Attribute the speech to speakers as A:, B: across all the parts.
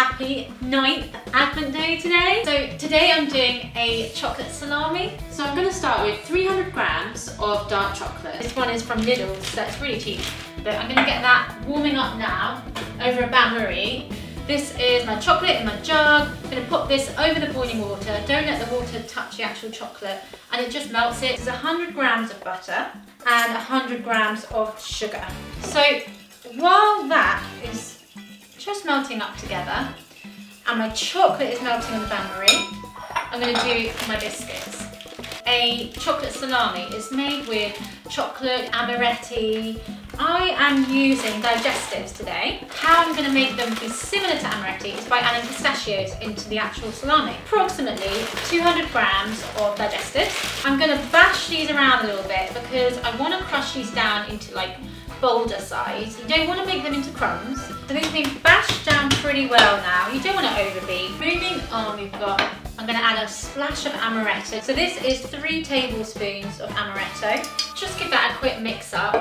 A: happy 9th Advent day today. So today I'm doing a chocolate salami. So I'm going to start with 300 grams of dark chocolate. This one is from Lidl, so it's really cheap. But I'm going to get that warming up now over a bain-marie. This is my chocolate in my jug. I'm going to put this over the boiling water. Don't let the water touch the actual chocolate, and it just melts it. There's 100 grams of butter and 100 grams of sugar. So while that is just melting up together and my chocolate is melting on the bain-marie, I'm going to do my biscuits. A chocolate salami is made with chocolate, Amaretto. I am using Digestives today. How I'm going to make them be similar to Amaretto is by adding pistachios into the actual salami. Approximately 200 grams of Digestives. I'm going to bash these around a little bit because I want to crush these down into like boulder size. You don't want to make them into crumbs. So these have been bashed down pretty well now. You don't want to overbeat. Moving on, I'm going to add a splash of Amaretto. So this is 3 tablespoons of Amaretto. Just give that a quick mix up.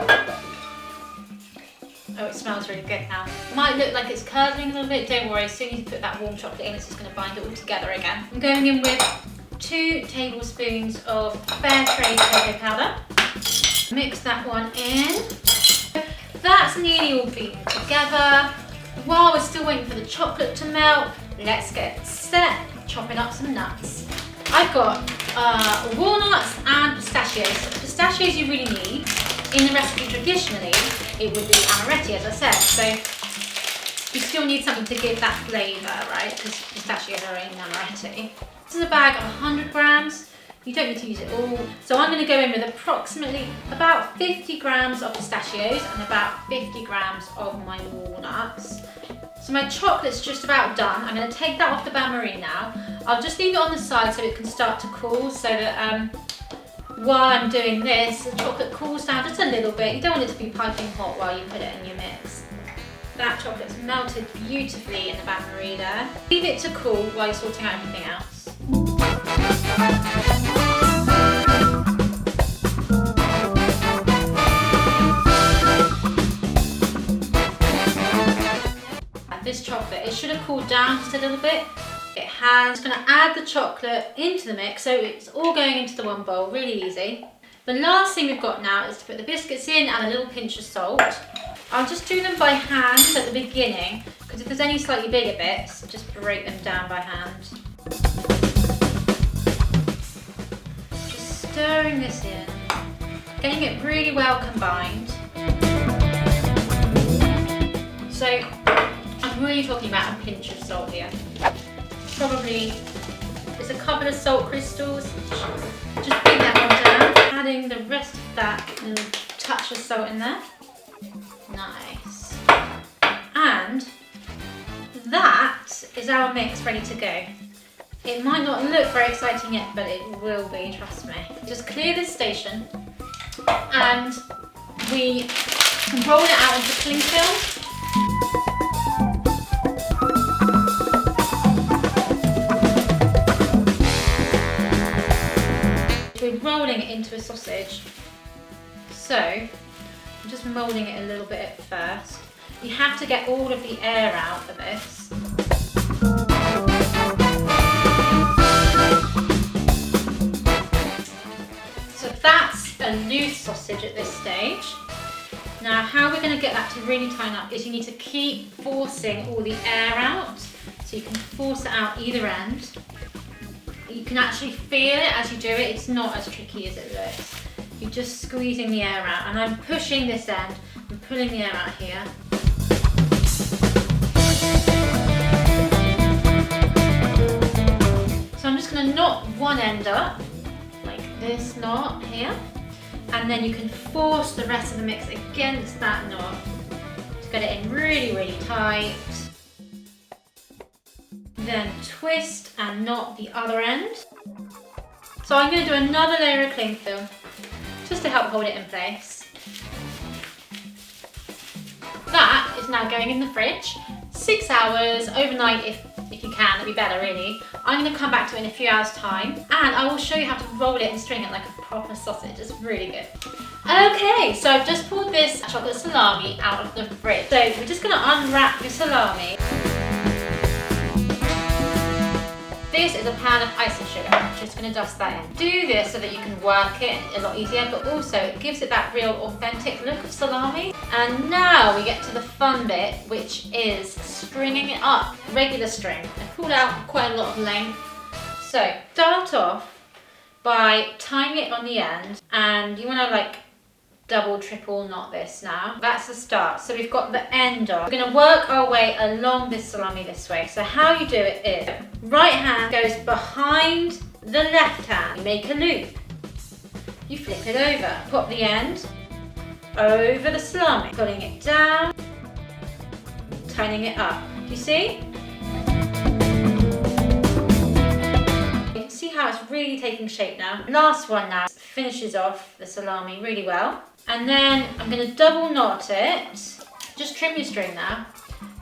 A: Oh, it smells really good now. It might look like it's curdling a little bit. Don't worry, as soon as you put that warm chocolate in, it's just going to bind it all together again. I'm going in with 2 tablespoons of fair trade cocoa powder. Mix that one in. That's nearly all beaten together. While we're still waiting for the chocolate to melt, let's get set chopping up some nuts. I've got walnuts and pistachios. Pistachios you really need. In the recipe traditionally, it would be Amaretto, as I said. So you still need something to give that flavour, right? Because pistachios are in Amaretto. This is a bag of 100 grams. You don't need to use it all. So I'm going to go in with approximately about 50 grams of pistachios and about 50 grams of my walnuts. So my chocolate's just about done. I'm going to take that off the bain-marie now. I'll just leave it on the side so it can start to cool, so that while I'm doing this, the chocolate cools down just a little bit. You don't want it to be piping hot while you put it in your mix. That chocolate's melted beautifully in the bain-marie there. Leave it to cool while you're sorting out everything else. This chocolate, it should have cooled down just a little bit. It has. I'm going to add the chocolate into the mix, so it's all going into the one bowl, really easy. The last thing we've got now is to put the biscuits in and a little pinch of salt. I'll just do them by hand at the beginning, because if there's any slightly bigger bits, just break them down by hand. Just stirring this in, getting it really well combined. So I'm really talking about a pinch of salt here. Probably just a couple of salt crystals. Just bring that one down. Adding the rest of that little touch of salt in there. Nice. And that is our mix ready to go. It might not look very exciting yet, but it will be, trust me. Just clear this station and we roll it out into cling film. We're rolling it into a sausage. So I'm just moulding it a little bit at first. You have to get all of the air out for this. So that's a loose sausage at this stage. Now how we're going to get that to really tighten up is you need to keep forcing all the air out. So you can force it out either end. You can actually feel it as you do it. It's not as tricky as it looks. You're just squeezing the air out, and I'm pushing this end and pulling the air out here. So I'm just going to knot one end up, like this knot here, and then you can force the rest of the mix against that knot to get it in really, really tight. Then twist and knot the other end. So I'm going to do another layer of cling film just to help hold it in place. That is now going in the fridge, 6 hours, overnight if you can, that'd be better really. I'm going to come back to it in a few hours time and I will show you how to roll it and string it like a proper sausage. It's really good. Okay, so I've just pulled this chocolate salami out of the fridge. So we're just going to unwrap the salami. this is a pan of icing sugar. I'm just going to dust that in. Do this so that you can work it a lot easier, but also it gives it that real authentic look of salami. And now we get to the fun bit, which is stringing it up. Regular string. I pulled out quite a lot of length. So start off by tying it on the end, and you want to like double, triple knot this now. That's the start. So we've got the end on. We're going to work our way along this salami this way. So how you do it is, right hand goes behind the left hand. You make a loop. You flip it over. Pop the end over the salami. Pulling it down, tightening it up. Do you see? You can see how it's really taking shape now. Last one now finishes off the salami really well. And then I'm going to double knot it. Just trim your string now.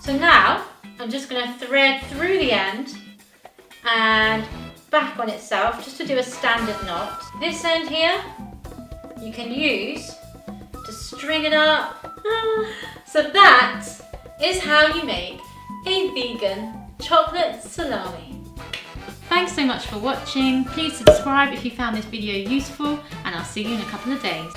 A: So now I'm just going to thread through the end and back on itself just to do a standard knot. This end here you can use to string it up. So that is how you make a vegan chocolate salami. Thanks so much for watching. Please subscribe if you found this video useful, and I'll see you in a couple of days.